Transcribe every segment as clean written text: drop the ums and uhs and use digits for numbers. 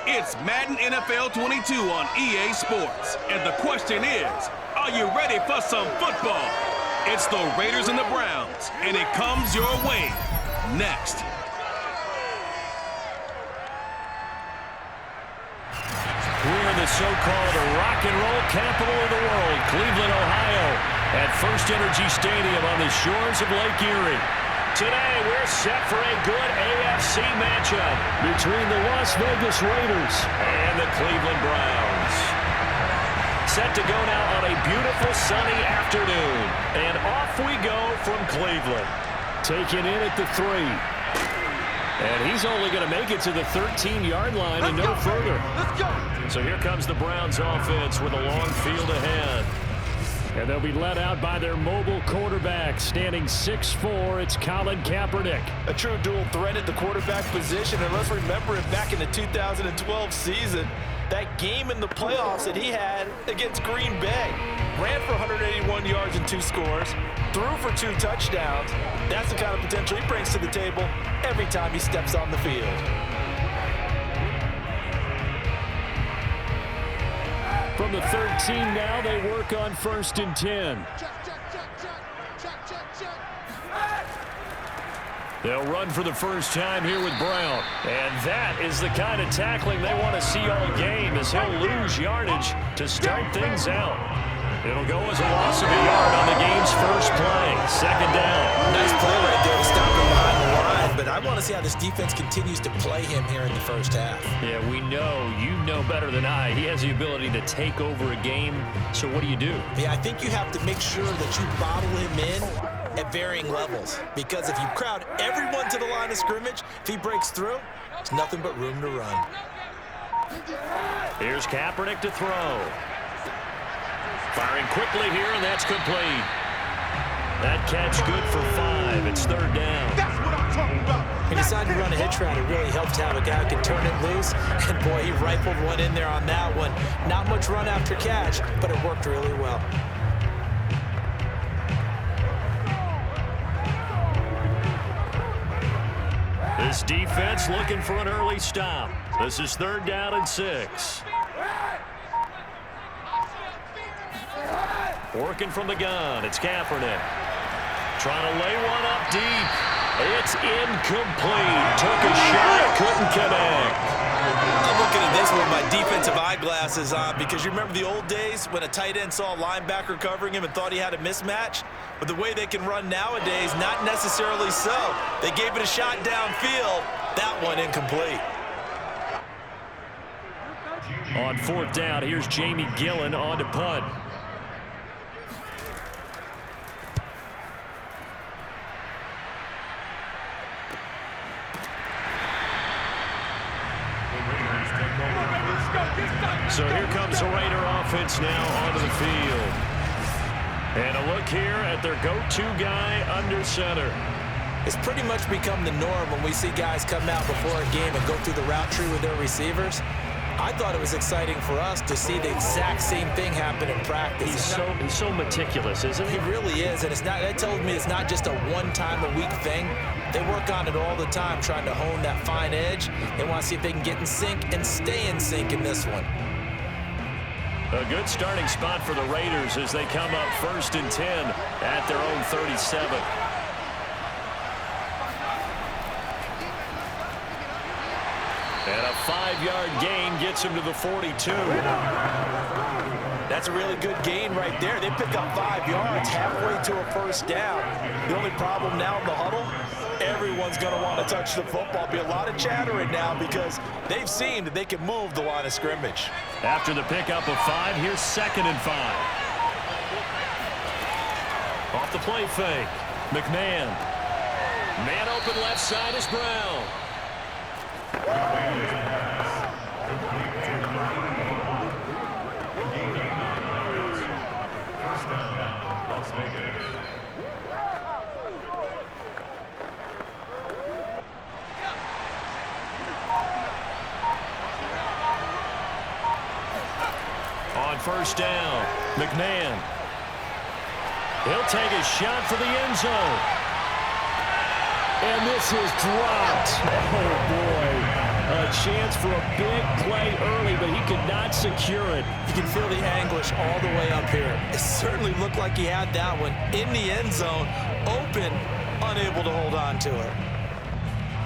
It's Madden NFL 22 on EA Sports. And the question is, are you ready for some football? It's the Raiders and the Browns, and it comes your way next. We're in the so-called rock and roll capital of the world, Cleveland, Ohio, at First Energy Stadium on the shores of Lake Erie. Today, we're set for a good AFC matchup between the Las Vegas Raiders and the Cleveland Browns. Set to go now on a beautiful sunny afternoon. And off we go from Cleveland. Taken in at the 3. And he's only going to make it to the 13-yard line and no further. Let's go. So here comes the Browns offense with a long field ahead. And they'll be led out by their mobile quarterback, standing 6'4", it's Colin Kaepernick. A true dual threat at the quarterback position, and let's remember it back in the 2012 season, that game in the playoffs that he had against Green Bay. Ran for 181 yards and 2 scores, threw for 2 touchdowns. That's the kind of potential he brings to the table every time he steps on the field. From the 13 now, they work on 1st and 10. They'll run for the first time here with Brown. And that is the kind of tackling they want to see all game, as he'll lose yardage to start things out. It'll go as a loss of a yard on the game's first play. 2nd down. Nice play right there to stop him behind the line, but I want to see how this defense continues to play him here in the first half. Yeah, we know, you know better than I, he has the ability to take over a game. So what do? Yeah, I think you have to make sure that you bottle him in at varying levels, because if you crowd everyone to the line of scrimmage, if he breaks through, there's nothing but room to run. Here's Kaepernick to throw. Firing quickly here, and that's complete. That catch good for 5. It's 3rd down. That's what I'm talking about. He decided to run a hitch route. It really helps to have a guy who can turn it loose. And, boy, he rifled one in there on that one. Not much run after catch, but it worked really well. This defense looking for an early stop. This is 3rd down and 6. Working from the gun, it's Kaepernick. Trying to lay one up deep. It's incomplete. Took a shot, couldn't connect. I'm looking at this with my defensive eyeglasses on, because you remember the old days when a tight end saw a linebacker covering him and thought he had a mismatch? But the way they can run nowadays, not necessarily so. They gave it a shot downfield. That one incomplete. On 4th down, here's Jamie Gillen on to punt. So here comes the Raider offense now onto the field. And a look here at their go-to guy under center. It's pretty much become the norm when we see guys come out before a game and go through the route tree with their receivers. I thought it was exciting for us to see the exact same thing happen in practice. He's so meticulous, isn't he? He really is, and that tells me it's not just a one-time-a-week thing. They work on it all the time, trying to hone that fine edge. They want to see if they can get in sync and stay in sync in this one. A good starting spot for the Raiders as they come up 1st and 10 at their own 37. And a 5-yard gain gets him to the 42. That's a really good gain right there. They pick up 5 yards halfway to a 1st down. The only problem now in the huddle, everyone's going to want to touch the football. Be a lot of chattering now because they've seen that they can move the line of scrimmage. After the pickup of 5, here's 2nd and 5. Off the play fake. McMahon. Man open left side is Brown. On 1st down, McMahon. He'll take a shot for the end zone. And this is dropped. Oh, boy. A chance for a big play early, but he could not secure it. You can feel the anguish all the way up here. It certainly looked like he had that one in the end zone, open, unable to hold on to it.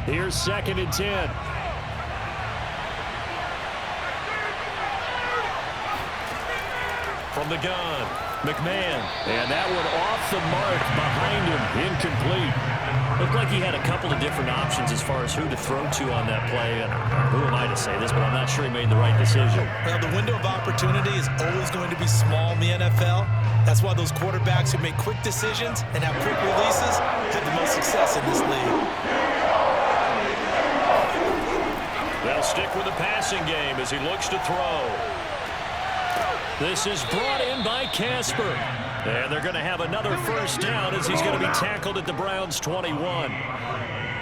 Here's 2nd and 10. From the gun, McMahon. And that one off the mark behind him, incomplete. Looked like he had a couple of different options as far as who to throw to on that play. And who am I to say this, but I'm not sure he made the right decision. Well, the window of opportunity is always going to be small in the NFL. That's why those quarterbacks who make quick decisions and have quick releases have the most success in this league. They'll stick with the passing game as he looks to throw. This is brought in by Casper. And they're going to have another first down as he's going to be tackled at the Browns' 21. Well,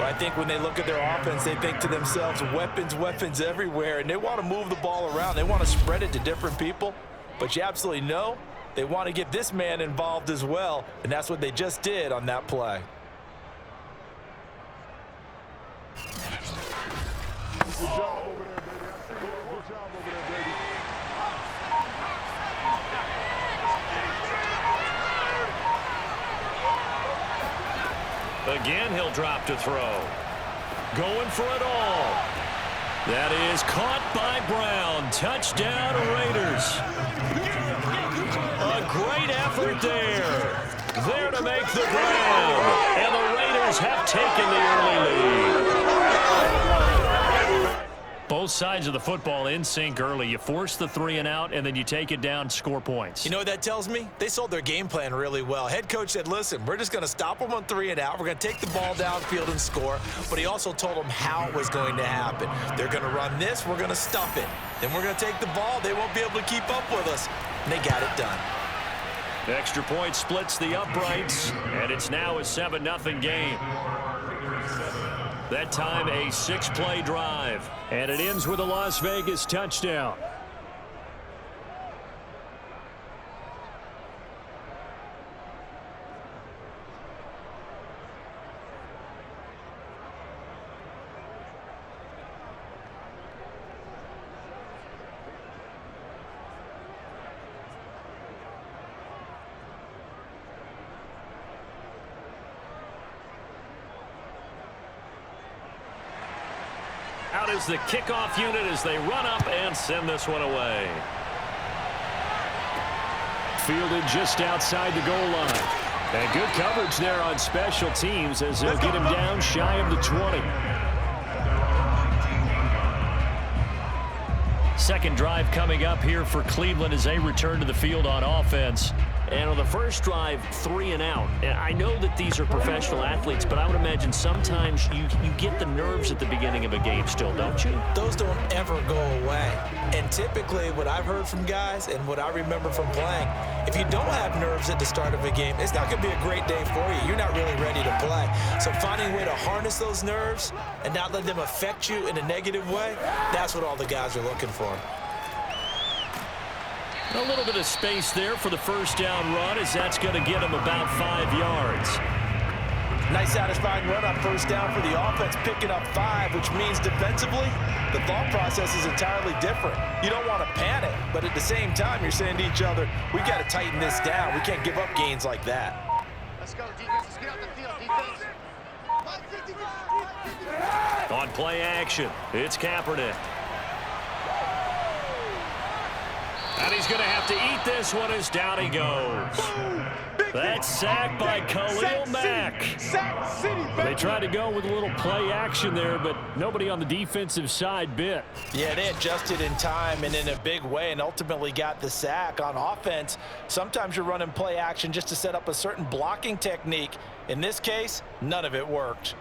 I think when they look at their offense, they think to themselves, weapons, weapons everywhere, and they want to move the ball around. They want to spread it to different people, but you absolutely know they want to get this man involved as well, and that's what they just did on that play. Good job over there, baby. Good job over there, baby. Again, he'll drop to throw. Going for it all. That is caught by Brown. Touchdown, Raiders. A great effort there. There to make the ground. And the Raiders have taken the early lead. Both sides of the football in sync early. You force the 3 and out, and then you take it down, score points. You know what that tells me? They sold their game plan really well. Head coach said, listen, we're just going to stop them on 3 and out. We're going to take the ball downfield and score. But he also told them how it was going to happen. They're going to run this. We're going to stuff it. Then we're going to take the ball. They won't be able to keep up with us. And they got it done. Extra point splits the uprights, and it's now a 7-0 game. That time a 6-play drive, and it ends with a Las Vegas touchdown. Out is the kickoff unit as they run up and send this one away. Fielded just outside the goal line. And good coverage there on special teams as they'll get him down shy of the 20. Second drive coming up here for Cleveland as they return to the field on offense. And on the first drive, 3 and out. And I know that these are professional athletes, but I would imagine sometimes you get the nerves at the beginning of a game still, don't you? Those don't ever go away. And typically what I've heard from guys and what I remember from playing, if you don't have nerves at the start of a game, it's not going to be a great day for you. You're not really ready to play. So finding a way to harness those nerves and not let them affect you in a negative way, that's what all the guys are looking for. A little bit of space there for the first down run as that's going to get him about 5 yards. Nice satisfying run on first down for the offense, picking up 5, which means defensively, the thought process is entirely different. You don't want to panic, but at the same time, you're saying to each other, we got to tighten this down. We can't give up gains like that. Let's go, defense. Let's get out the field, defense. On play action, it's Kaepernick. And he's going to have to eat this one as down he goes. That's sacked by Khalil Mack. They tried to go with a little play action there, but nobody on the defensive side bit. Yeah, they adjusted in time and in a big way and ultimately got the sack. On offense, sometimes you're running play action just to set up a certain blocking technique. In this case, none of it worked.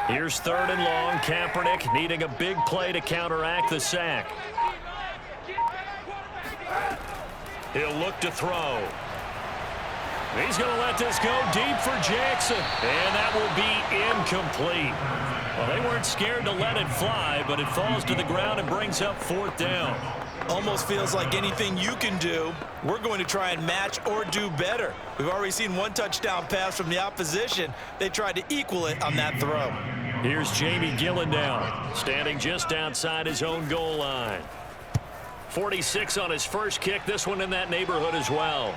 Here's 3rd and long. Kaepernick needing a big play to counteract the sack. He'll look to throw. He's going to let this go deep for Jackson. And that will be incomplete. Well, they weren't scared to let it fly, but it falls to the ground and brings up 4th down. Almost feels like anything you can do, we're going to try and match or do better. We've already seen one touchdown pass from the opposition. They tried to equal it on that throw. Here's Jamie Gillen now, standing just outside his own goal line. 46 on his first kick, this one in that neighborhood as well.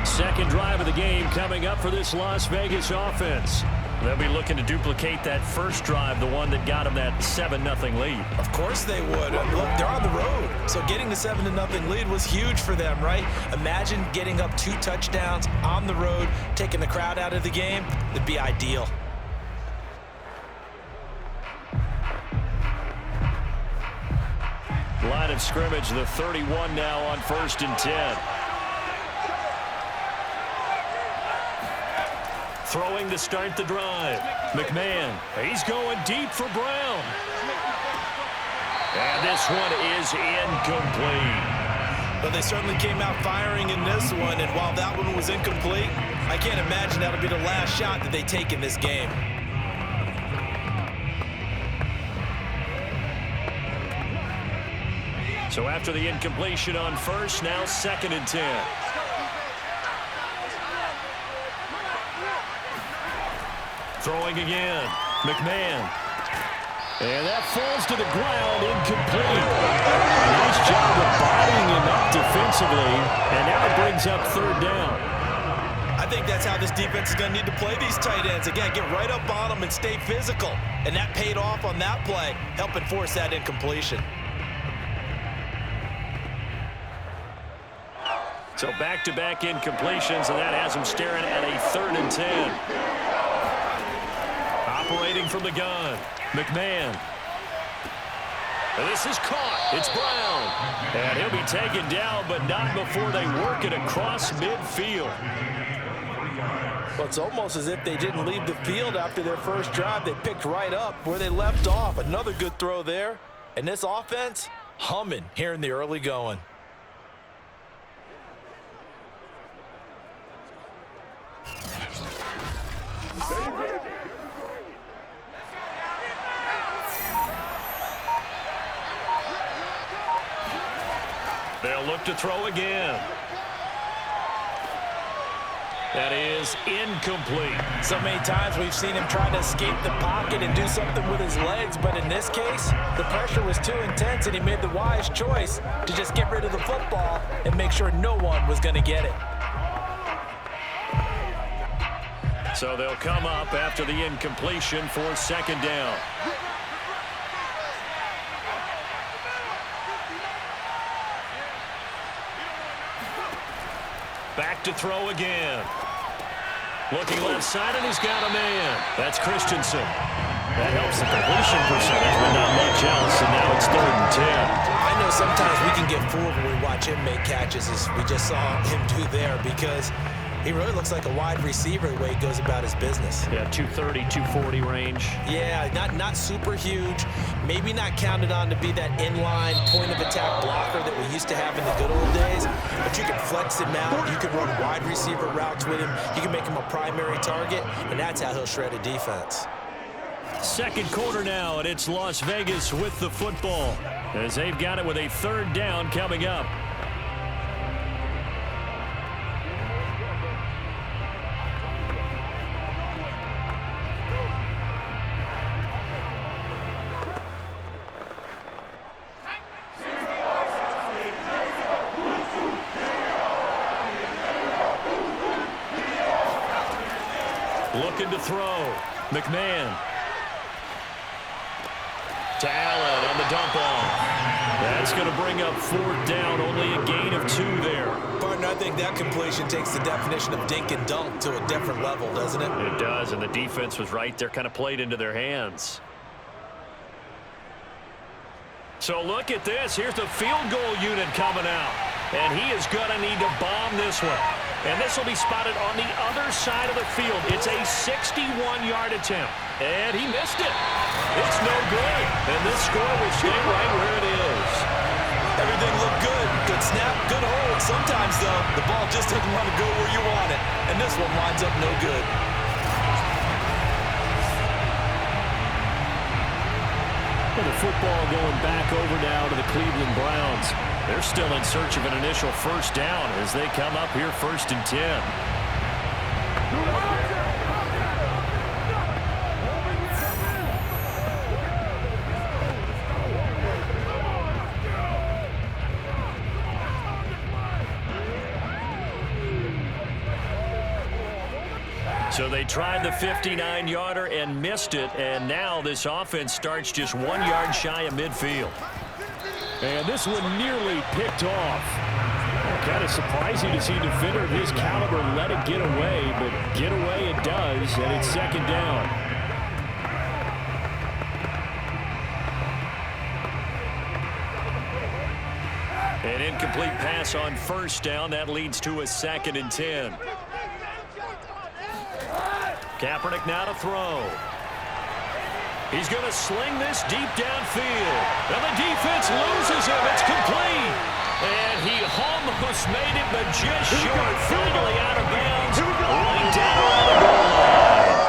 Second drive of the game coming up for this Las Vegas offense. They'll be looking to duplicate that first drive, the one that got them that 7-0 lead. Of course they would. Look, they're on the road, so getting the 7-0 lead was huge for them, right? Imagine getting up 2 touchdowns on the road, taking the crowd out of the game. It'd be ideal. Line of scrimmage, the 31 now on 1st and 10. Throwing to start the drive. McMahon, he's going deep for Brown. And this one is incomplete. But they certainly came out firing in this one, and while that one was incomplete, I can't imagine that'll be the last shot that they take in this game. So after the incompletion on first, now 2nd and 10. Throwing again. McMahon. And that falls to the ground, incomplete. Nice job of bodying him up defensively, and now it brings up 3rd down. I think that's how this defense is going to need to play these tight ends. Again, get right up on them and stay physical. And that paid off on that play, helping force that incompletion. So back-to-back incompletions, and that has him staring at a 3rd and 10. Operating from the gun, McMahon. And this is caught. It's Brown. And he'll be taken down, but not before they work it across midfield. Well, it's almost as if they didn't leave the field after their first drive. They picked right up where they left off. Another good throw there. And this offense, humming here in the early going. They'll look to throw again. That is incomplete. So many times we've seen him try to escape the pocket and do something with his legs, but in this case, the pressure was too intense and he made the wise choice to just get rid of the football and make sure no one was going to get it. So they'll come up after the incompletion for 2nd down. Back to throw again. Looking left side, and he's got a man. That's Christensen. That helps the completion percentage, but not much else, and now it's 3rd and 10. I know sometimes we can get fooled when we watch him make catches, as we just saw him do there, because he really looks like a wide receiver the way he goes about his business. Yeah, 230, 240 range. Yeah, not super huge. Maybe not counted on to be that inline point-of-attack blocker that we used to have in the good old days. But you can flex him out. You can run wide receiver routes with him. You can make him a primary target, and that's how he'll shred a defense. 2nd quarter now, and it's Las Vegas with the football, as they've got it with a 3rd down coming up. Looking to throw. McMahon. To Allen on the dump off. That's going to bring up 4th down. Only a gain of 2 there. Partner, I think that completion takes the definition of dink and dunk to a different level, doesn't it? It does, and the defense was right there, kind of played into their hands. So look at this. Here's the field goal unit coming out. And he is going to need to bomb this one. And this will be spotted on the other side of the field. It's a 61-yard attempt. And he missed it. It's no good. And this score will stay right where it is. Everything looked good. Good snap, good hold. Sometimes, though, the ball just doesn't want to go where you want it, and this one winds up no good. And the football going back over now to the Cleveland Browns. They're still in search of an initial first down as they come up here 1st and 10. So they tried the 59-yarder and missed it, and now this offense starts just 1 yard shy of midfield. And this one nearly picked off. Kind of surprising to see a defender of his caliber let it get away, but get away it does, and it's 2nd down. An incomplete pass on 1st down. That leads to a 2nd and 10. Kaepernick now to throw. He's going to sling this deep downfield. And the defense loses him. It's complete. And he almost made it, but just short. Finally out of bounds. Right down around the goal line.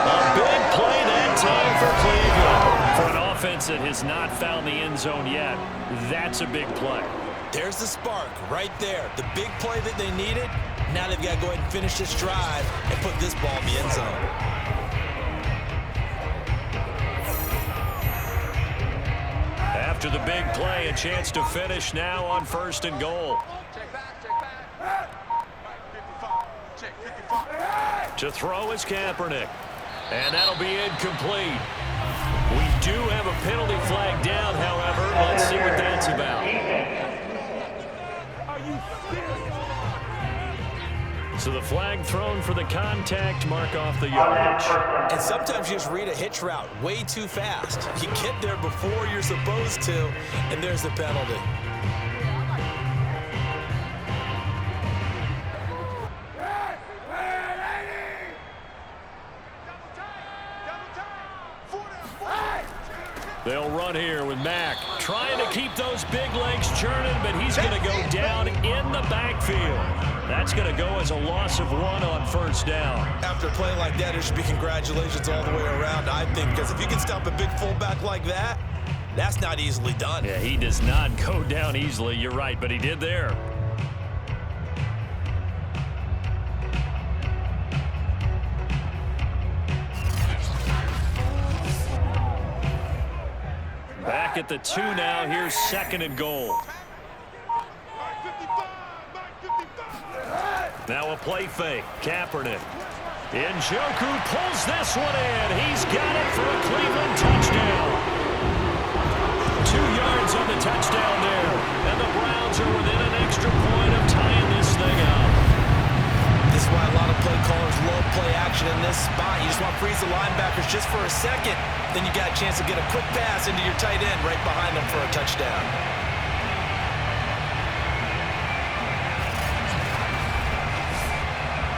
A big play that time for Cleveland. For an offense that has not found the end zone yet, that's a big play. There's the spark right there. The big play that they needed. Now they've got to go ahead and finish this drive and put this ball in the end zone. After the big play, a chance to finish now on 1st and goal. To throw is Kaepernick. And that'll be incomplete. We do have a penalty flag down, however. Let's see what that's about. So the flag thrown for the contact, mark off the yardage. And sometimes you just read a hitch route way too fast. You get there before you're supposed to, and there's the penalty. They'll run here with Mack, trying to keep those big legs churning, but he's going to go down in the backfield. That's going to go as a loss of 1 on 1st down. After playing like that, it should be congratulations all the way around, I think, because if you can stop a big fullback like that, that's not easily done. Yeah, he does not go down easily. You're right, but he did there. Back at the 2 now. Here's 2nd and goal. Now a play fake. Kaepernick. Njoku pulls this one in. He's got it for a Cleveland touchdown. 2 yards on the touchdown there. And the Browns are within an extra point of tying this thing up. This is why a lot of play callers love play action in this spot. You just want to freeze the linebackers just for a second. Then you got a chance to get a quick pass into your tight end right behind them for a touchdown.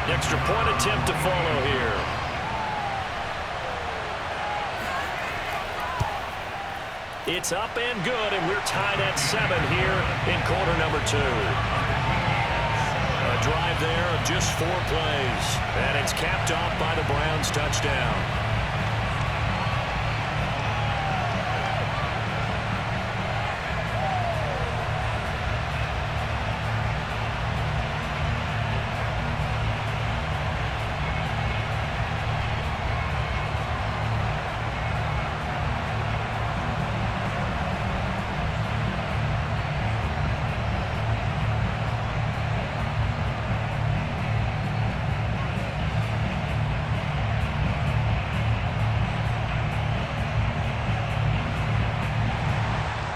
Extra point attempt to follow here. It's up and good, and we're tied at 7 here in quarter number 2. A drive there of just 4 plays, and it's capped off by the Browns' touchdown.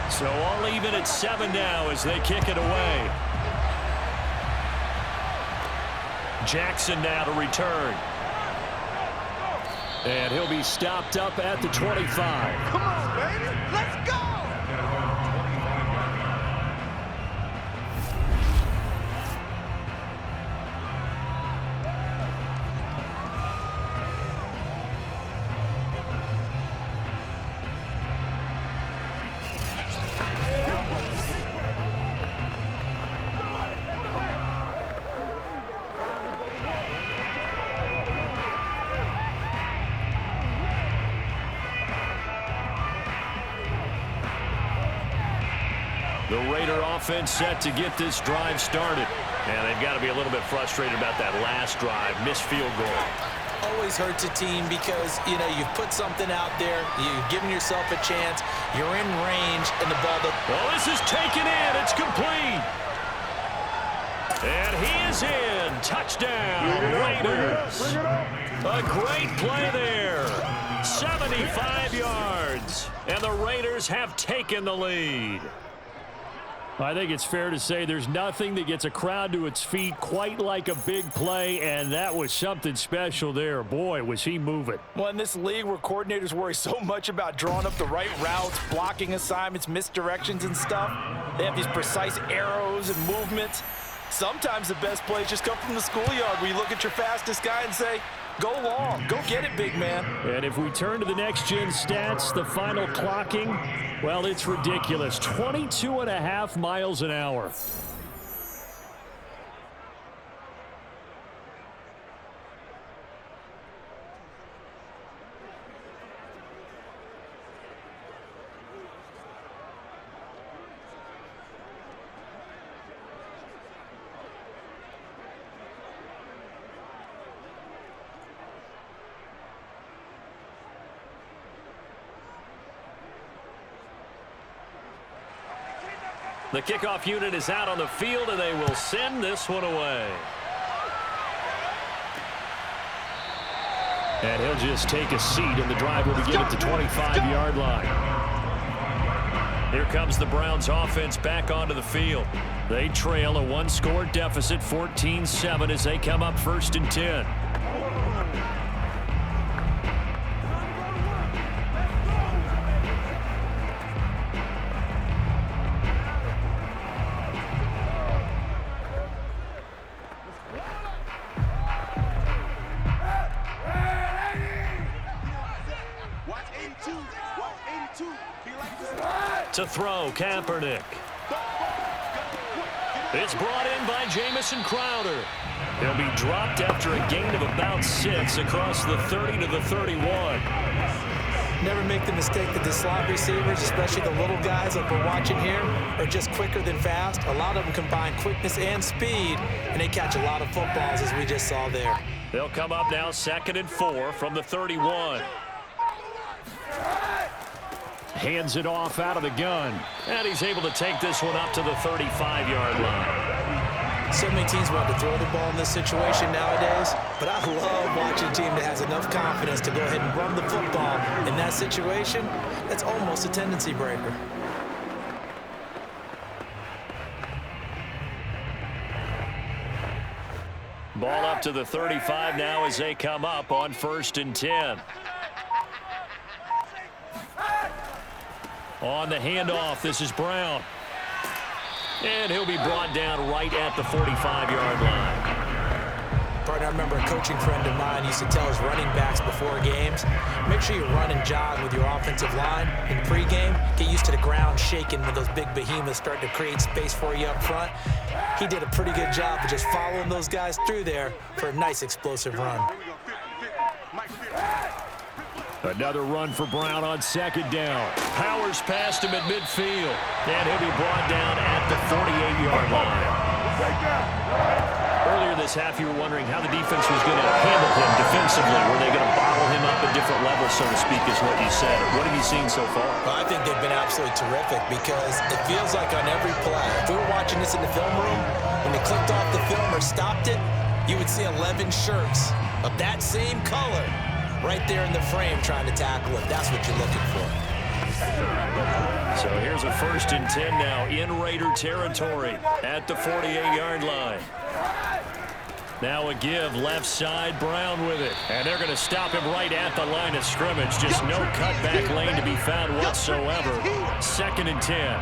So all even at 7 now as they kick it away. Jackson now to return. And he'll be stopped up at the 25. Come on, baby. Let's go. offense set to get this drive started. And they've got to be a little bit frustrated about that last drive, missed field goal. Always hurts a team because, you know, you've put something out there, you've given yourself a chance, you're in range, and the ball... Well, this is taken in. It's complete. And he is in. Touchdown, Raiders. A great play there. 75 yards. And the Raiders have taken the lead. I think it's fair to say there's nothing that gets a crowd to its feet quite like a big play, and that was something special there. Boy, was he moving. Well, in this league where coordinators worry so much about drawing up the right routes, blocking assignments, misdirections and stuff, they have these precise arrows and movements. Sometimes the best plays just come from the schoolyard where you look at your fastest guy and say, go long, go get it, big man. And if we turn to the next-gen stats, the final clocking, well, it's ridiculous. 22.5 miles an hour. The kickoff unit is out on the field, and they will send this one away. And he'll just take a seat, and the drive will begin at the 25-yard line. Here comes the Browns offense back onto the field. They trail a one-score deficit, 14-7, as they come up 1st and 10. To throw, Kaepernick. It's brought in by Jamison Crowder. He'll be dropped after a gain of about 6 across the 30 to the 31. Never make the mistake that the slot receivers, especially the little guys like we're watching here, are just quicker than fast. A lot of them combine quickness and speed, and they catch a lot of footballs, as we just saw there. They'll come up now 2nd and 4 from the 31. Hands it off out of the gun. And he's able to take this one up to the 35-yard line. So many teams want to throw the ball in this situation nowadays, but I love watching a team that has enough confidence to go ahead and run the football. In that situation, that's almost a tendency breaker. Ball up to the 35 now as they come up on 1st and 10. On the handoff, this is Brown. And he'll be brought down right at the 45-yard line. Partner, I remember a coaching friend of mine used to tell his running backs before games, make sure you run and jog with your offensive line in pregame. Get used to the ground shaking when those big behemoths start to create space for you up front. He did a pretty good job of just following those guys through there for a nice explosive run. Another run for Brown on 2nd down. Powers past him at midfield. And he'll be brought down at the 48-yard line. Earlier this half, you were wondering how the defense was going to handle him defensively. Were they going to bottle him up at different levels, so to speak, is what you said. What have you seen so far? Well, I think they've been absolutely terrific because it feels like on every play, if we were watching this in the film room, when they clicked off the film or stopped it, you would see 11 shirts of that same color right there in the frame trying to tackle it. That's what you're looking for. So here's a 1st and 10 now in Raider territory at the 48-yard line. Now a give left side, Brown with it. And they're going to stop him right at the line of scrimmage. Just no cutback lane to be found whatsoever. 2nd and 10.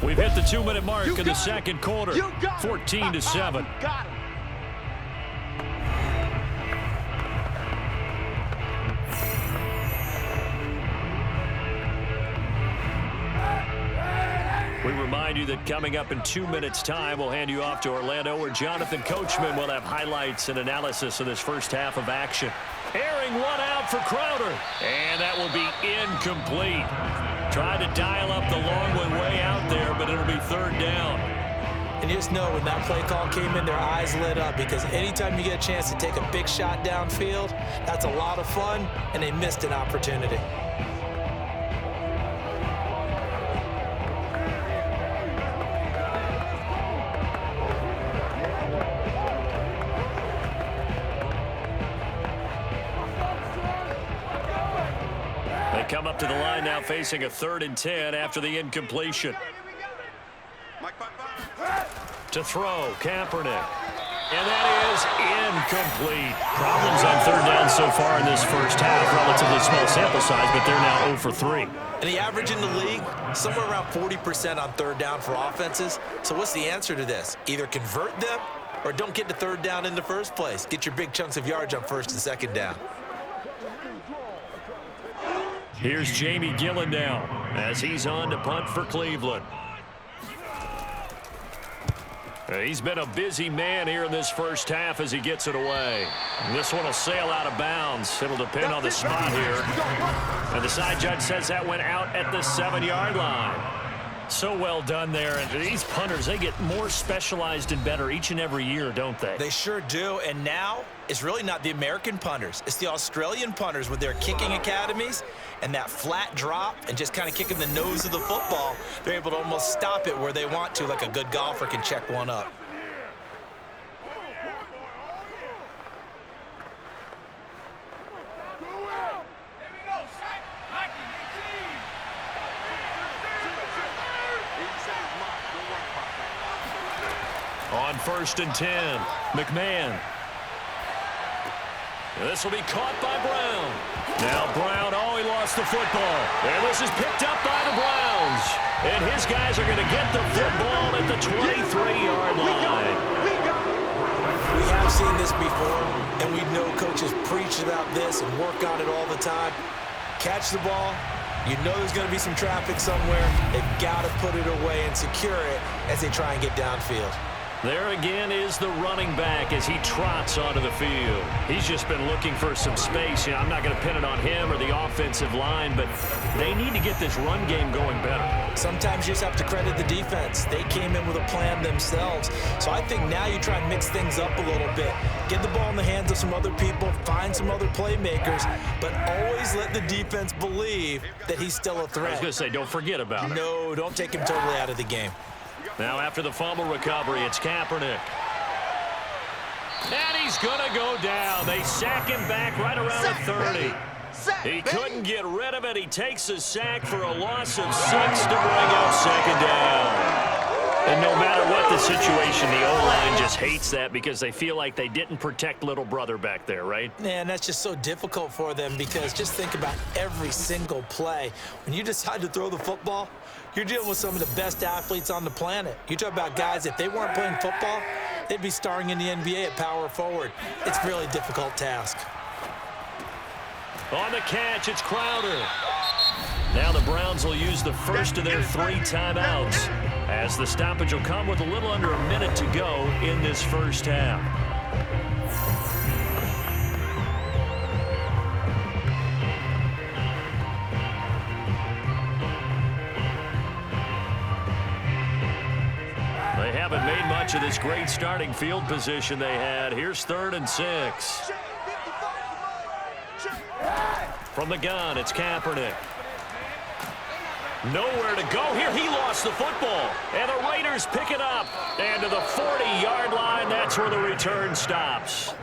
We've hit the 2-minute mark in the 2nd quarter. 14-7. We remind you that coming up in 2 minutes' time, we'll hand you off to Orlando, where Jonathan Coachman will have highlights and analysis of this first half of action. Airing one out for Crowder, and that will be incomplete. Trying to dial up the long one way out there, but it'll be third down. And you just know when that play call came in, their eyes lit up, because anytime you get a chance to take a big shot downfield, that's a lot of fun, and they missed an opportunity. They come up to the line now facing a 3rd and 10 after the incompletion. To throw, Kaepernick. And that is incomplete. Problems on 3rd down so far in this first half. Relatively small sample size, but they're now 0 for 3. And the average in the league, somewhere around 40% on 3rd down for offenses. So what's the answer to this? Either convert them or don't get to 3rd down in the first place. Get your big chunks of yards on 1st and 2nd down. Here's Jamie Gillen now as he's on to punt for Cleveland. He's been a busy man here in this first half as he gets it away. This one will sail out of bounds. It'll depend on the spot here. And the side judge says that went out at the 7-yard line. So well done there. And these punters, they get more specialized and better each and every year, don't they? They sure do. And now it's really not the American punters. It's the Australian punters with their kicking academies and that flat drop and just kind of kicking the nose of the football. They're able to almost stop it where they want to, like a good golfer can check one up. On 1st and 10, McMahon. This will be caught by Brown. Now Brown, he lost the football. And this is picked up by the Browns. And his guys are going to get the football at the 23-yard line. We have seen this before, and we know coaches preach about this and work on it all the time. Catch the ball. You know there's going to be some traffic somewhere. They've got to put it away and secure it as they try and get downfield. There again is the running back as he trots onto the field. He's just been looking for some space. I'm not going to pin it on him or the offensive line, but they need to get this run game going better. Sometimes you just have to credit the defense. They came in with a plan themselves. So I think now you try and mix things up a little bit. Get the ball in the hands of some other people, find some other playmakers, but always let the defense believe that he's still a threat. I was going to say, don't forget about it. No, don't take him totally out of the game. Now after the fumble recovery, it's Kaepernick. And he's going to go down. They sack him back right around the 30. He couldn't get rid of it. He takes a sack for a loss of 6 to bring up 2nd down. And no matter what the situation, the O-line just hates that because they feel like they didn't protect little brother back there, right? Man, that's just so difficult for them because just think about every single play. When you decide to throw the football, you're dealing with some of the best athletes on the planet. You talk about guys, if they weren't playing football, they'd be starring in the NBA at power forward. It's a really difficult task. On the catch, it's Crowder. Now the Browns will use the first of their 3 timeouts as the stoppage will come with a little under a minute to go in this first half. They haven't made much of this great starting field position they had. Here's 3rd and 6. From the gun, it's Kaepernick. Nowhere to go here. He lost the football. And the Raiders pick it up. And to the 40-yard line, that's where the return stops.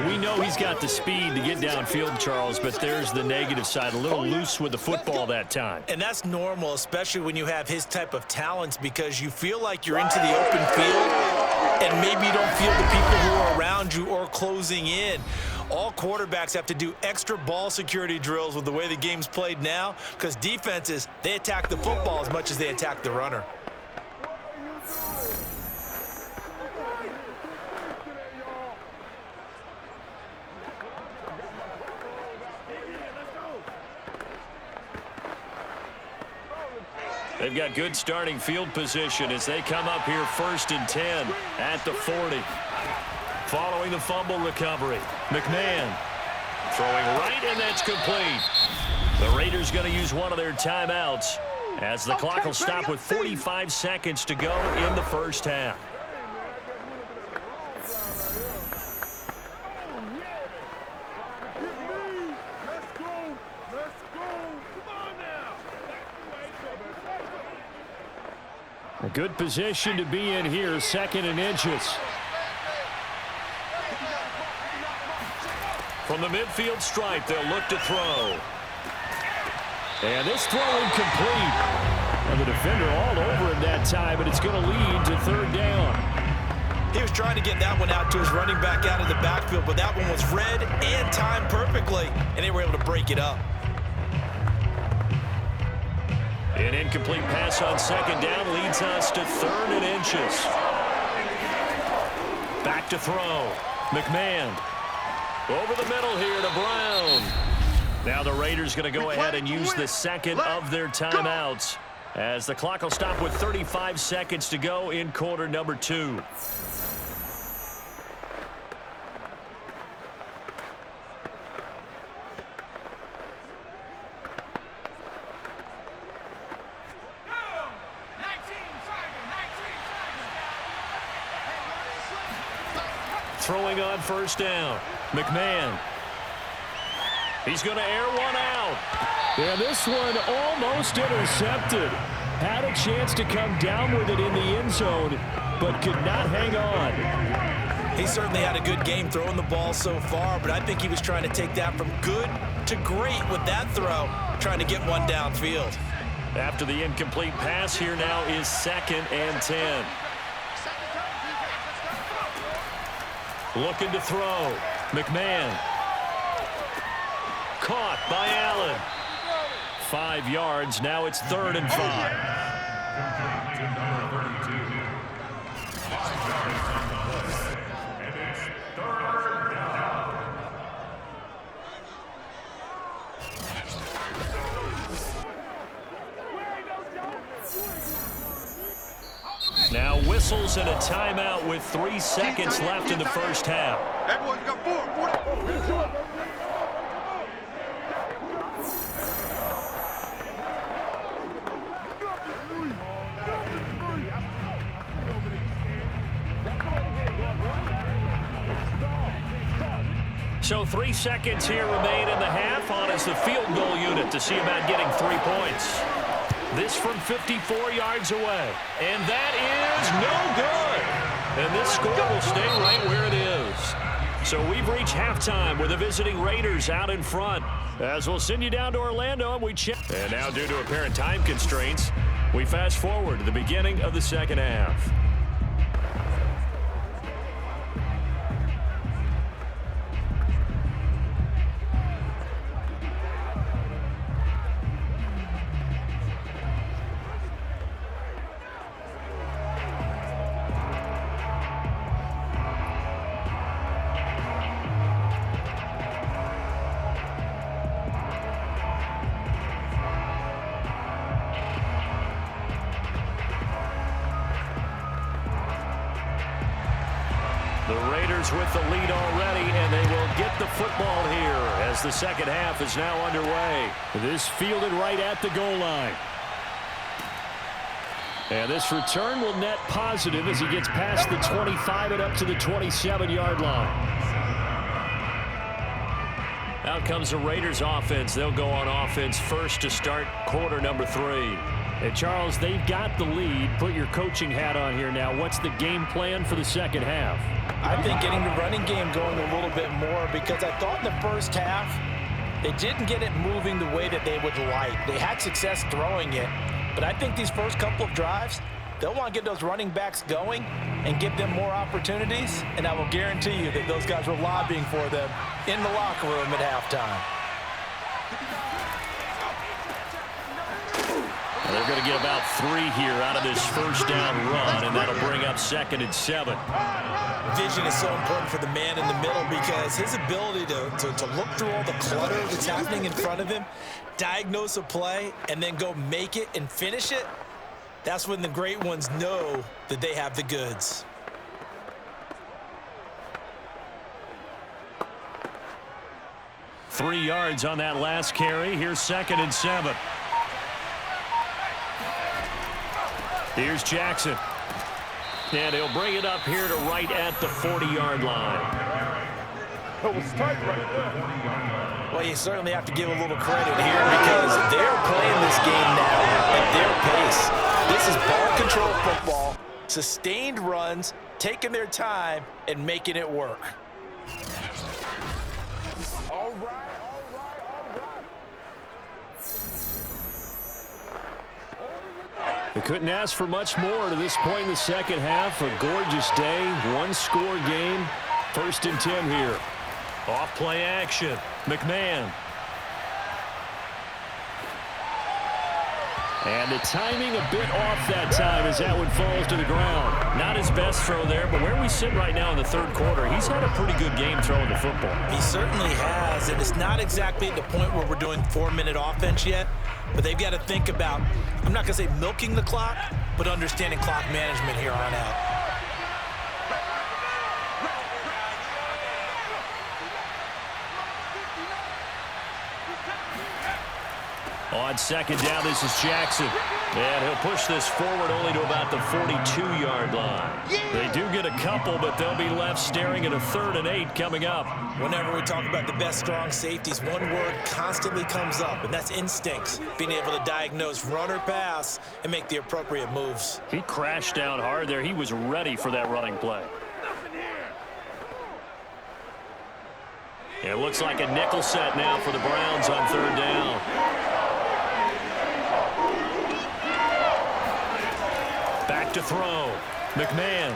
We know he's got the speed to get downfield, Charles, but there's the negative side. A little loose with the football that time. And that's normal, especially when you have his type of talents, because you feel like you're into the open field and maybe you don't feel the people who are around you or closing in. All quarterbacks have to do extra ball security drills with the way the game's played now because defenses, they attack the football as much as they attack the runner. They've got good starting field position as they come up here 1st and 10 at the 40. Following the fumble recovery, McMahon throwing right, and that's complete. The Raiders going to use one of their timeouts as the clock will stop with 45 seconds to go in the first half. A good position to be in here, 2nd and inches. From the midfield stripe, they'll look to throw. And this throw incomplete. And the defender all over him that time, but it's going to lead to 3rd down. He was trying to get that one out to his running back out of the backfield, but that one was read and timed perfectly, and they were able to break it up. An incomplete pass on 2nd down leads us to 3rd and inches. Back to throw. McMahon. Over the middle here to Brown. Now the Raiders going to go ahead and use the 2nd of their timeouts as the clock will stop with 35 seconds to go in quarter number 2. Throwing on 1st down. McMahon. He's going to air one out. And this one almost intercepted. Had a chance to come down with it in the end zone, but could not hang on. He certainly had a good game throwing the ball so far, but I think he was trying to take that from good to great with that throw, trying to get one downfield. After the incomplete pass, here now is 2nd and 10. Looking to throw. McMahon. Caught by Allen. 5 yards. Now it's 3rd and 5. Now whistles and a timeout with 3 seconds left in the first half. Everyone's got 4. So 3 seconds here remain in the half. On is the field goal unit to see about getting 3 points. This from 54 yards away. And that is no good. And this score will stay right where it is. So we've reached halftime with the visiting Raiders out in front. As we'll send you down to Orlando and we check. And now due to apparent time constraints, we fast forward to the beginning of the second half. With the lead already, and they will get the football here as the second half is now underway. This fielded right at the goal line. And this return will net positive as he gets past the 25 and up to the 27-yard line. Out comes the Raiders offense. They'll go on offense first to start quarter number 3. Hey, Charles, they've got the lead. Put your coaching hat on here now. What's the game plan for the second half? I think getting the running game going a little bit more, because I thought in the first half they didn't get it moving the way that they would like. They had success throwing it, but I think these first couple of drives, they'll want to get those running backs going and give them more opportunities, and I will guarantee you that those guys were lobbying for them in the locker room at halftime. They're going to get about 3 here out of this first down run, and that'll bring up 2nd and 7. Vision is so important for the man in the middle, because his ability to look through all the clutter that's happening in front of him, diagnose a play, and then go make it and finish it, That's when the great ones know that they have the goods. Three yards on that last carry. Here's 2nd and 7. Here's Jackson. And he'll bring it up here to right at the 40-yard line. That was tight right there. Well, you certainly have to give a little credit here because they're playing this game now at their pace. This is ball control football, sustained runs, taking their time, and making it work. All right. They couldn't ask for much more to this point in the second half. A gorgeous day, one-score game. 1st and 10 here. Off play action. McMahon. And the timing a bit off that time as that one falls to the ground. Not his best throw there, but where we sit right now in the 3rd quarter, he's had a pretty good game throwing the football. He certainly has, and it's not exactly at the point where we're doing 4-minute offense yet, but they've got to think about, I'm not going to say milking the clock, but understanding clock management here on out. On 2nd down, this is Jackson. And he'll push this forward only to about the 42-yard line. They do get a couple, but they'll be left staring at a 3rd and 8 coming up. Whenever we talk about the best strong safeties, one word constantly comes up, and that's instincts. Being able to diagnose run or pass and make the appropriate moves. He crashed down hard there. He was ready for that running play. It looks like a nickel set now for the Browns on 3rd down. Back to throw. McMahon.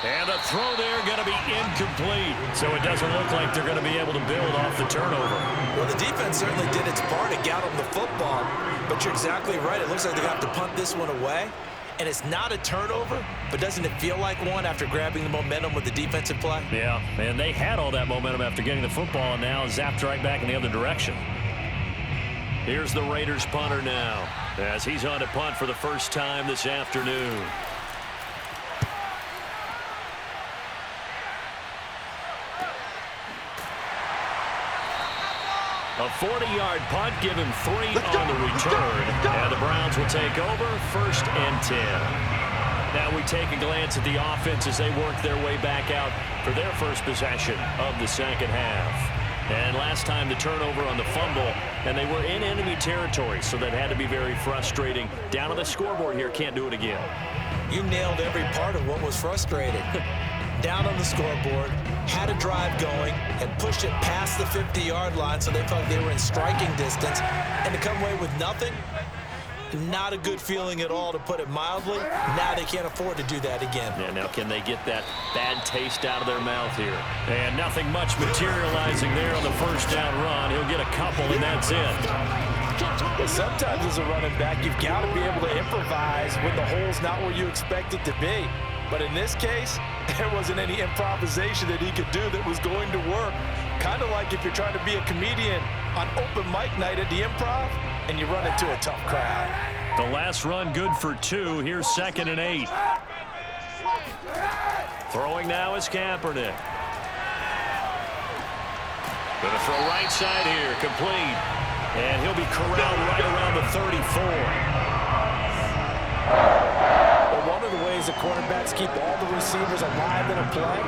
And a throw there going to be incomplete. So it doesn't look like they're going to be able to build off the turnover. Well, the defense certainly did its part to get them the football. But you're exactly right. It looks like they're going to have to punt this one away. And it's not a turnover, but doesn't it feel like one after grabbing the momentum with the defensive play? Yeah, and they had all that momentum after getting the football, and now zapped right back in the other direction. Here's the Raiders punter now, as he's on to punt for the first time this afternoon. A 40-yard punt, give him 3 on the return, and the Browns will take over 1st and 10. Now we take a glance at the offense as they work their way back out for their first possession of the second half. And last time the turnover on the fumble, and they were in enemy territory, so that had to be very frustrating. Down on the scoreboard here, can't do it again. You nailed every part of what was frustrating. Down on the scoreboard, had a drive going, and pushed it past the 50-yard line so they felt they were in striking distance, and to come away with nothing, not a good feeling at all, to put it mildly. Now they can't afford to do that again. Yeah, now can they get that bad taste out of their mouth here? And nothing much materializing there on the first down run. He'll get a couple, and that's it. Well, sometimes as a running back, you've got to be able to improvise when the hole's not where you expect it to be. But in this case, there wasn't any improvisation that he could do that was going to work. Kind of like if you're trying to be a comedian on open mic night at the Improv and you run into a tough crowd. The last run good for 2. Here's 2nd and 8. Throwing now is Kaepernick. Going to throw right side here, complete. And he'll be corralled right around the 34. Well, one of the ways the quarterbacks keep all the receivers alive in a play,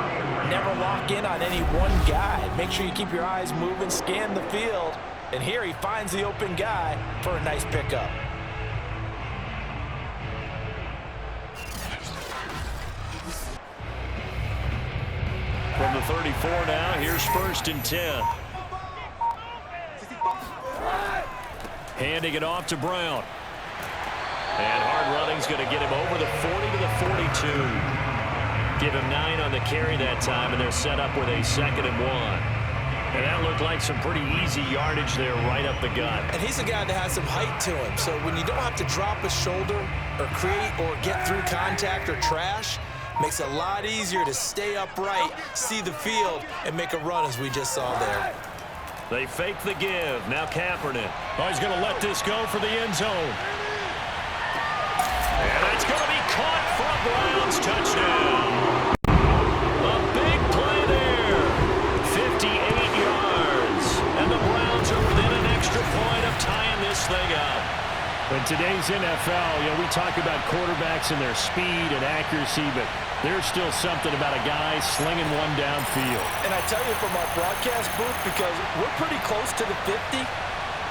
never lock in on any one guy. Make sure you keep your eyes moving, scan the field. And here he finds the open guy for a nice pickup. From the 34 now, here's 1st and 10. Handing it off to Brown. And hard running's going to get him over the 40 to the 42. Give him 9 on the carry that time, and they're set up with a 2nd and 1. And that looked like some pretty easy yardage there right up the gut. And he's a guy that has some height to him. So when you don't have to drop a shoulder or create or get through contact or trash, makes it a lot easier to stay upright, see the field, and make a run as we just saw there. They fake the give. Now Kaepernick. Oh, he's going to let this go for the end zone. And it's going to be caught for a Browns touchdown. A big play there. 58 yards. And the Browns are within an extra point of tying this thing up. In today's NFL, we talk about quarterbacks and their speed and accuracy, but there's still something about a guy slinging one downfield. And I tell you from our broadcast booth, because we're pretty close to the 50,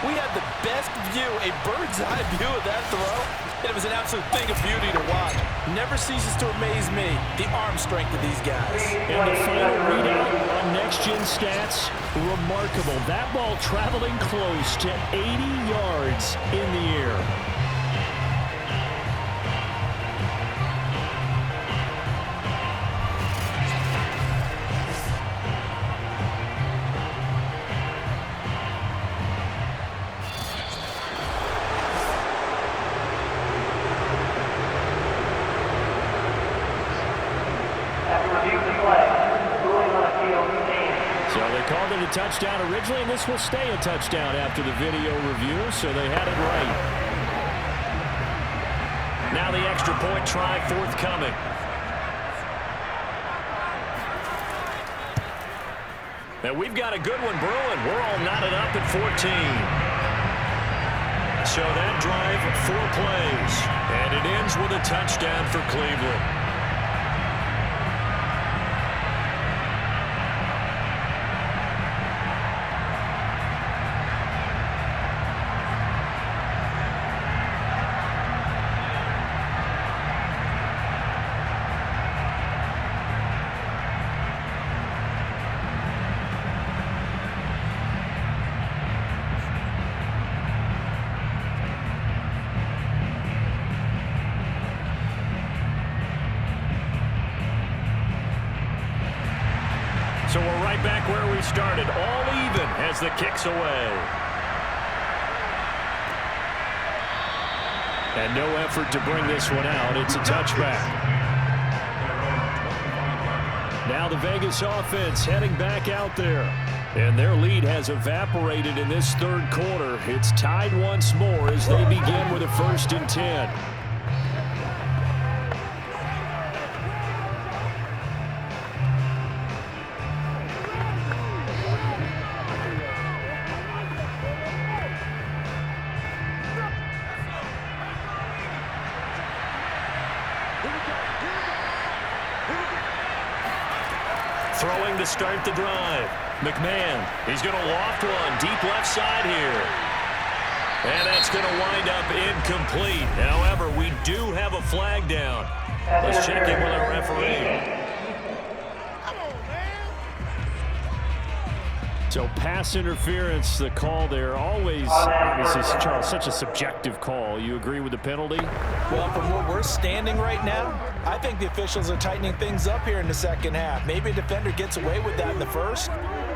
we had the best view, a bird's-eye view of that throw. And it was an absolute thing of beauty to watch. Never ceases to amaze me, the arm strength of these guys. And the final readout on next-gen stats, remarkable. That ball traveling close to 80 yards in the air. Touchdown originally, and this will stay a touchdown after the video review, so they had it right. Now the extra point try forthcoming. And we've got a good one brewing. We're all knotted up at 14. So that drive, 4 plays, and it ends with a touchdown for Cleveland. So we're right back where we started, all even as the kick's away. And no effort to bring this one out. It's a touchback. Now the Vegas offense heading back out there. And their lead has evaporated in this third quarter. It's tied once more as they begin with a 1st and 10. Throwing to start the drive. McMahon, he's going to loft one deep left side here. And that's going to wind up incomplete. However, we do have a flag down. Let's check in with our referee. So pass interference, the call there, always, obviously, Charles, such a subjective call. You agree with the penalty? Well, from where we're standing right now, I think the officials are tightening things up here in the second half. Maybe a defender gets away with that in the first,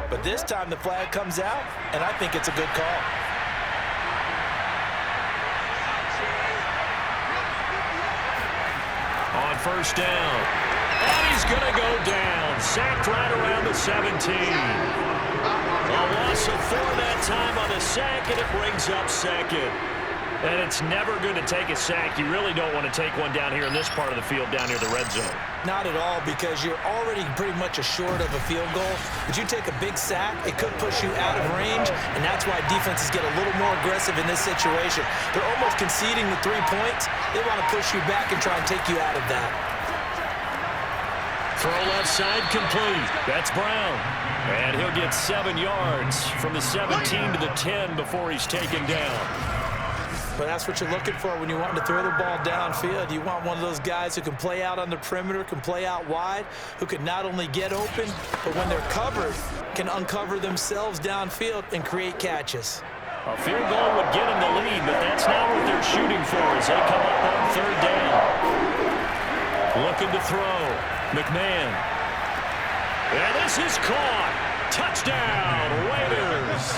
but this time the flag comes out, and I think it's a good call. On 1st down. And he's going to go down. Sacked right around the 17. A loss of 4 that time on the sack, and it brings up 2nd. And it's never good to take a sack. You really don't want to take one down here in this part of the field, down near the red zone. Not at all, because you're already pretty much assured of a field goal. But you take a big sack, it could push you out of range, and that's why defenses get a little more aggressive in this situation. They're almost conceding the 3 points. They want to push you back and try and take you out of that. Throw left side complete. That's Brown. And he'll get 7 yards from the 17 to the 10 before he's taken down. But that's what you're looking for when you want to throw the ball downfield. You want one of those guys who can play out on the perimeter, can play out wide, who can not only get open, but when they're covered, can uncover themselves downfield and create catches. A field goal would get them the lead, but that's not what they're shooting for as they come up on 3rd down. Looking to throw. McMahon. And this is caught. Touchdown, Raiders.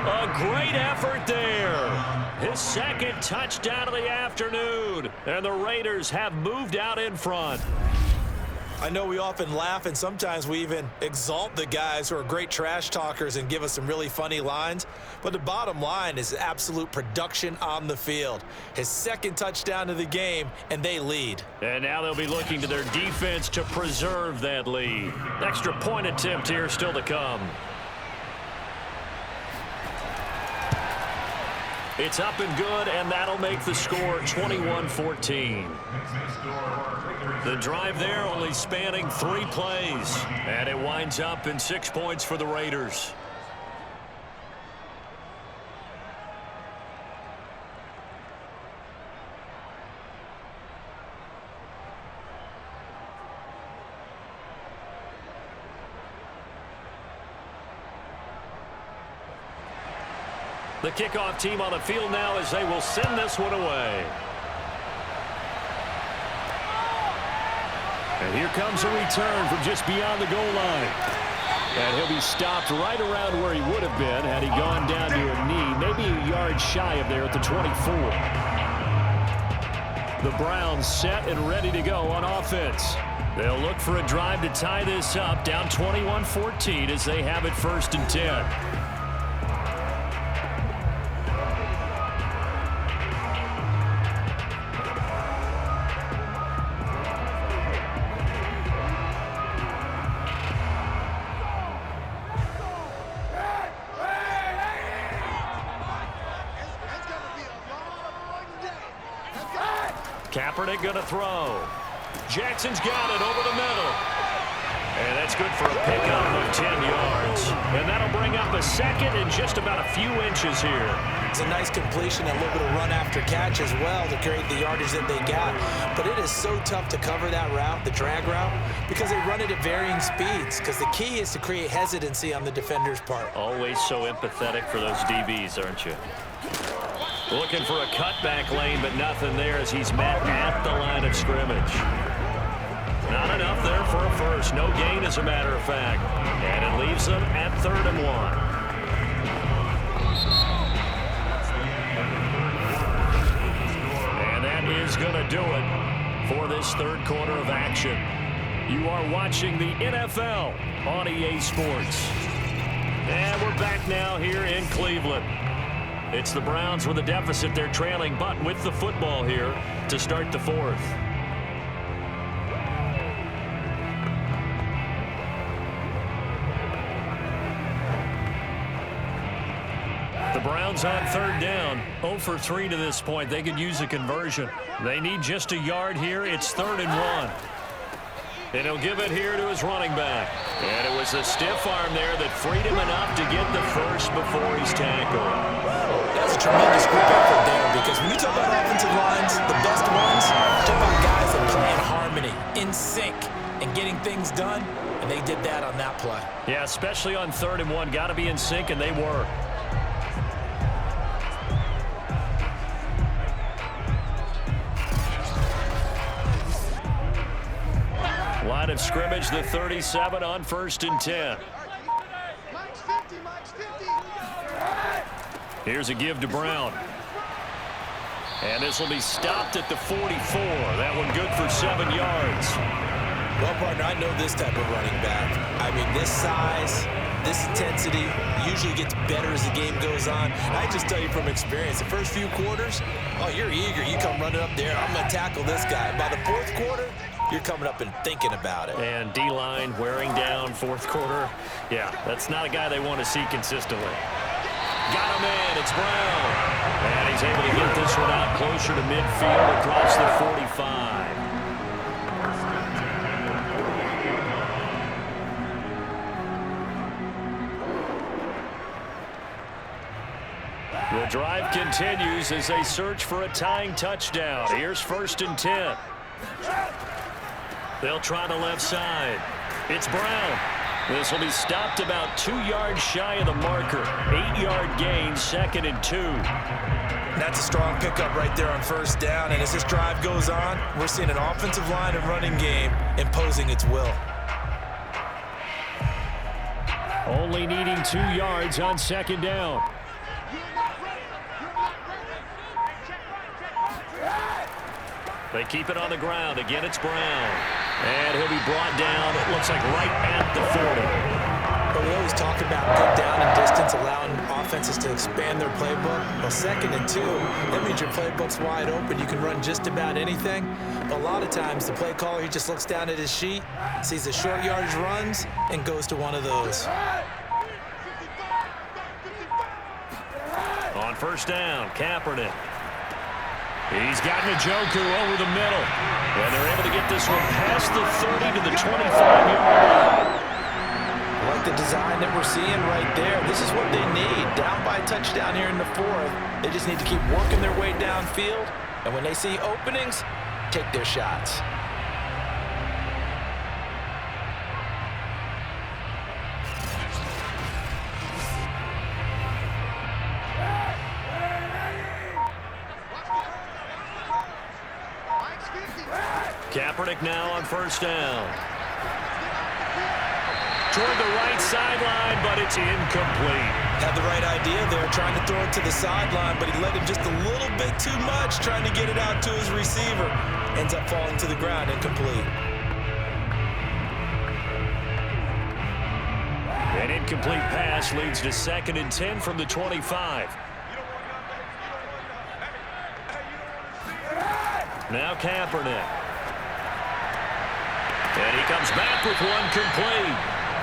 A great effort there. His 2nd touchdown of the afternoon. And the Raiders have moved out in front. I know we often laugh, and sometimes we even exalt the guys who are great trash talkers and give us some really funny lines. But the bottom line is absolute production on the field. His second touchdown of the game, and they lead. And now they'll be looking to their defense to preserve that lead. Extra point attempt here still to come. It's up and good, and that'll make the score 21-14. The drive there only spanning 3 plays, and it winds up in 6 points for the Raiders. The kickoff team on the field now as they will send this one away. And here comes a return from just beyond the goal line. And he'll be stopped right around where he would have been had he gone down to a knee, maybe a yard shy of there at the 24. The Browns set and ready to go on offense. They'll look for a drive to tie this up, down 21-14 as they have it 1st and 10. Kaepernick going to throw. Jackson's got it over the middle. And that's good for a pickup of 10 yards. And that'll bring up a second and just about a few inches here. It's a nice completion, a little bit of run after catch as well to create the yardage that they got. But it is so tough to cover that route, the drag route, because they run it at varying speeds. Because the key is to create hesitancy on the defender's part. Always so empathetic for those DBs, aren't you? Looking for a cutback lane, but nothing there as he's met at the line of scrimmage. Not enough there for a first. No gain, as a matter of fact. And it leaves them at 3rd and 1. And that is going to do it for this 3rd quarter of action. You are watching the NFL on EA Sports. And we're back now here in Cleveland. It's the Browns with a deficit. They're trailing, but with the football here to start the 4th. The Browns on 3rd down, 0 for 3 to this point. They could use a conversion. They need just a yard here. It's 3rd and 1. And he'll give it here to his running back. And it was a stiff arm there that freed him enough to get the first before he's tackled. That's a tremendous group effort there, because when you talk about offensive lines, the best ones, talk about guys that play in harmony, in sync, and getting things done, and they did that on that play. Yeah, especially on 3rd and 1. Got to be in sync, and they were. Line of scrimmage, the 37 on 1st and 10. Here's a give to Brown. And this will be stopped at the 44. That one good for 7 yards. Well, partner, I know this type of running back. I mean, this size, this intensity usually gets better as the game goes on. I just tell you from experience, the first few quarters, oh, you're eager. You come running up there. I'm going to tackle this guy. By the 4th quarter, you're coming up and thinking about it. And D-line wearing down 4th quarter. Yeah, that's not a guy they want to see consistently. Got him in. It's Brown. And he's able to get this one out closer to midfield across the 45. The drive continues as they search for a tying touchdown. Here's 1st and 10. They'll try the left side. It's Brown. This will be stopped about 2 yards shy of the marker. 8-yard gain, 2nd and 2. That's a strong pickup right there on 1st down. And as this drive goes on, we're seeing an offensive line and running game imposing its will. Only needing 2 yards on 2nd down. They keep it on the ground. Again, it's Brown. And he'll be brought down, it looks like right at the 40. But we always talk about good down and distance, allowing offenses to expand their playbook. Well, 2nd and 2, that means your playbook's wide open. You can run just about anything. But a lot of times, the play caller, he just looks down at his sheet, sees the short yardage runs, and goes to one of those. On 1st down, Kaepernick. He's got Njoku over the middle. And they're able to get this one past the 30 to the 25-yard line. I like the design that we're seeing right there. This is what they need. Down by a touchdown here in the 4th. They just need to keep working their way downfield. And when they see openings, take their shots. Kaepernick now on 1st down. Toward the right sideline, but it's incomplete. Had the right idea there, trying to throw it to the sideline, but he let him just a little bit too much, trying to get it out to his receiver. Ends up falling to the ground, incomplete. An incomplete pass leads to 2nd and 10 from the 25. Now Kaepernick. And he comes back with one complete.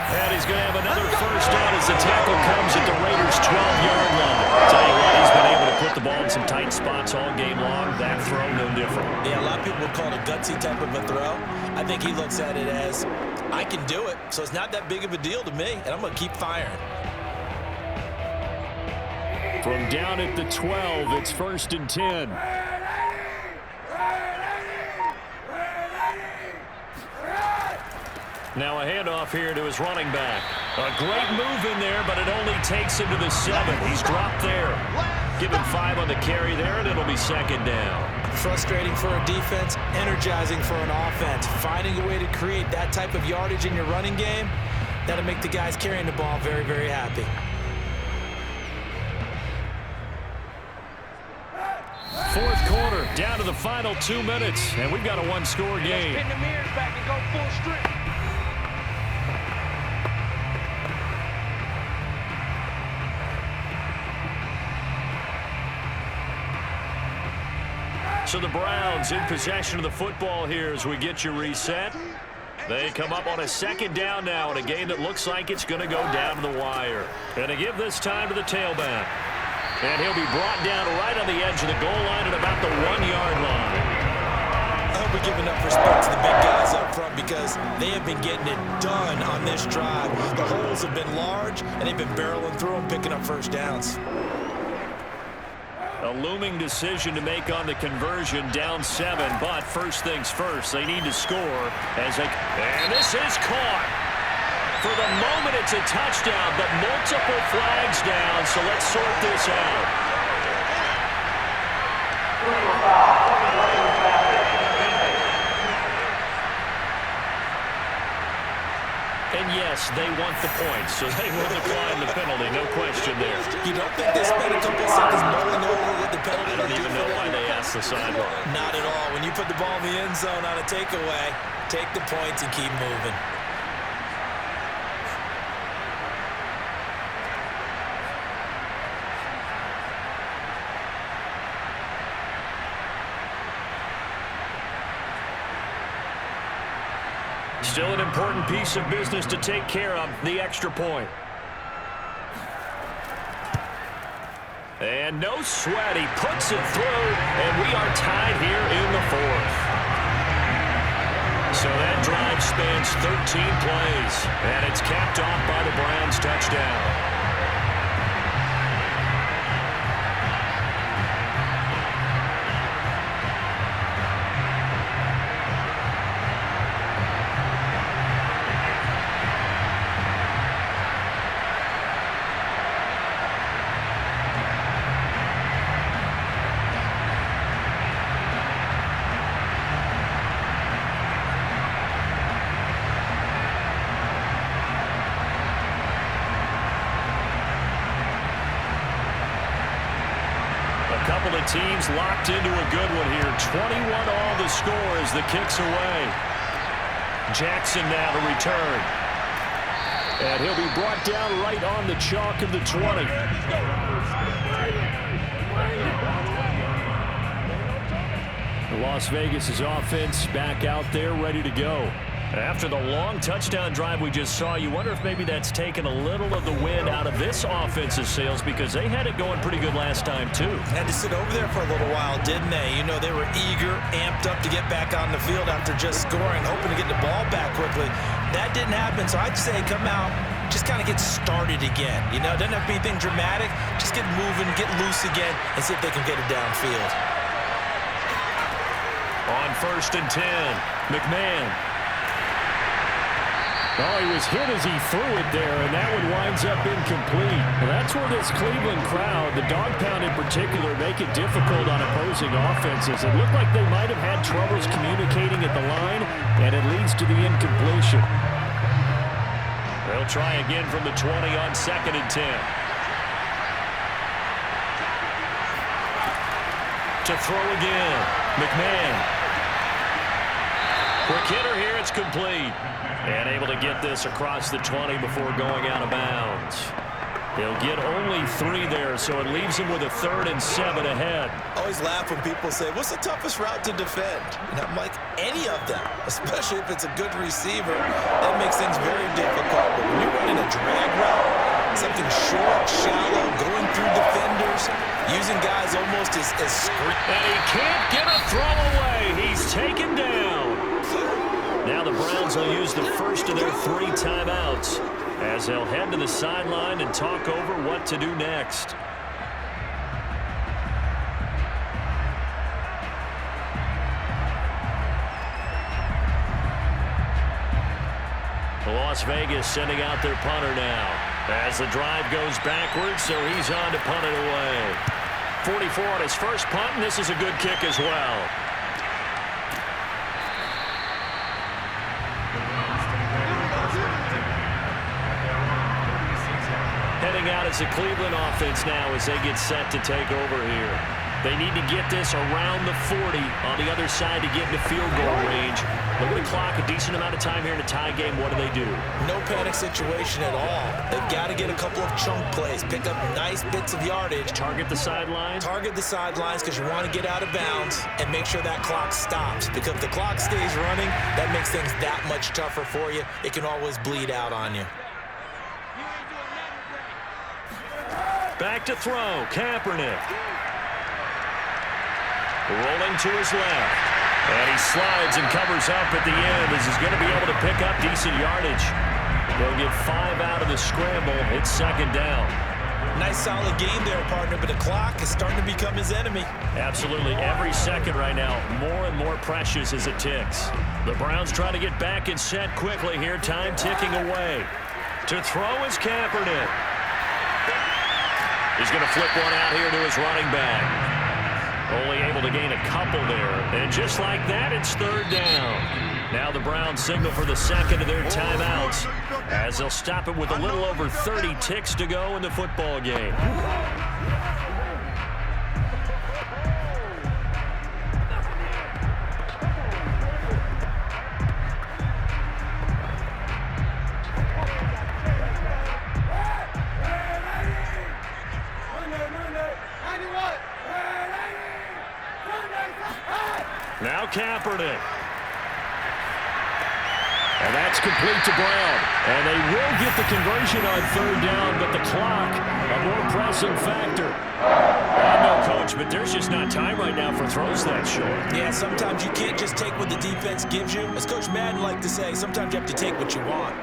And he's going to have another 1st down as the tackle comes at the Raiders' 12-yard line. Tell you what, he's been able to put the ball in some tight spots all game long. That throw, no different. Yeah, a lot of people would call it a gutsy type of a throw. I think he looks at it as, I can do it, so it's not that big of a deal to me, and I'm going to keep firing. From down at the 12, it's 1st and 10. Now a handoff here to his running back. A great move in there, but it only takes him to the 7. He's dropped there. Give him 5 on the carry there, and it'll be 2nd down. Frustrating for a defense, energizing for an offense. Finding a way to create that type of yardage in your running game, that'll make the guys carrying the ball very, very happy. 4th quarter, down to the final 2 minutes, and we've got a one-score game. Spin the mirrors back and go full strip. So the Browns in possession of the football here as we get you reset. They come up on a 2nd down now in a game that looks like it's going to go down to the wire. And to give this time to the tailback. And he'll be brought down right on the edge of the goal line at about the 1-yard line. I hope we give enough respect to the big guys up front because they have been getting it done on this drive. The holes have been large, and they've been barreling through them, picking up 1st downs. A looming decision to make on the conversion, down 7, but first things first, they need to score as they, and this is caught. For the moment, it's a touchdown, but multiple flags down, so let's sort this out. And yes, they want the points, so they will decline the penalty, no question there. You don't think they spent a couple seconds mulling over what the penalty? I don't even know why they asked the sideline. Not at all. When you put the ball in the end zone on a takeaway, take the points and keep moving. Still an important piece of business to take care of, the extra point. And no sweat, he puts it through, and we are tied here in the 4th. So that drive spans 13 plays, and it's capped off by the Browns' touchdown. Teams locked into a good one here. 21 all the score as the kick's away. Jackson now to return. And he'll be brought down right on the chalk of the 20. Las Vegas' offense back out there ready to go. After the long touchdown drive we just saw, you wonder if maybe that's taken a little of the wind out of this offense's sails, because they had it going pretty good last time too. Had to sit over there for a little while, didn't they? You know, they were eager, amped up to get back on the field after just scoring, hoping to get the ball back quickly. That didn't happen, so I'd say come out, just kind of get started again. You know, it doesn't have to be anything dramatic. Just get moving, get loose again, and see if they can get it downfield. On 1st and 10, McMahon. Oh, he was hit as he threw it there, and that one winds up incomplete. Well, that's where this Cleveland crowd, the dog pound in particular, make it difficult on opposing offenses. It looked like they might have had troubles communicating at the line, and it leads to the incompletion. They'll try again from the 20 on 2nd and 10. To throw again, McMahon. Quick hitter here, it's complete. And able to get this across the 20 before going out of bounds. They'll get only 3 there, so it leaves them with a 3rd and 7 ahead. I always laugh when people say, what's the toughest route to defend? And I'm like, any of them, especially if it's a good receiver. That makes things very difficult. But when you're running a drag route, something short, shallow, going through defenders, using guys almost as screen. And he can't get a throw away. He's taken down. Now the Browns will use the first of their 3 timeouts as they'll head to the sideline and talk over what to do next. Las Vegas sending out their punter now as the drive goes backwards, so he's on to punt it away. 44 on his first punt, and this is a good kick as well. Heading out as the Cleveland offense now as they get set to take over here. They need to get this around the 40 on the other side to get into field goal range. Look at the clock, a decent amount of time here in a tie game. What do? No panic situation at all. They've got to get a couple of chunk plays, pick up nice bits of yardage. Target the sidelines? Target the sidelines because you want to get out of bounds and make sure that clock stops. Because if the clock stays running, that makes things that much tougher for you. It can always bleed out on you. Back to throw, Kaepernick. Rolling to his left. And he slides and covers up at the end as he's going to be able to pick up decent yardage. They'll get 5 out of the scramble. It's 2nd down. Nice solid game there, partner, but the clock is starting to become his enemy. Absolutely. Every second right now, more and more precious as it ticks. The Browns trying to get back and set quickly here. Time ticking away. To throw is Kaepernick. He's going to flip one out here to his running back. Only able to gain a couple there. And just like that, it's 3rd down. Now the Browns signal for the 2nd of their timeouts as they'll stop it with a little over 30 ticks to go in the football game. Now Kaepernick. And that's complete to Brown. And they will get the conversion on 3rd down, but the clock, a more pressing factor. I know, Coach, but there's just not time right now for throws that short. Yeah, sometimes you can't just take what the defense gives you. As Coach Madden liked to say, sometimes you have to take what you want.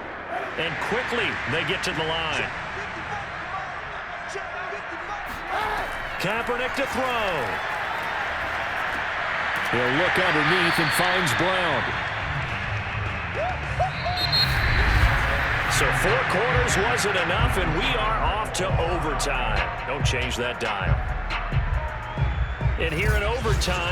And quickly, they get to the line. Kaepernick to throw. He'll look underneath and finds Brown. So 4 quarters wasn't enough, and we are off to overtime. Don't change that dial. And here in overtime,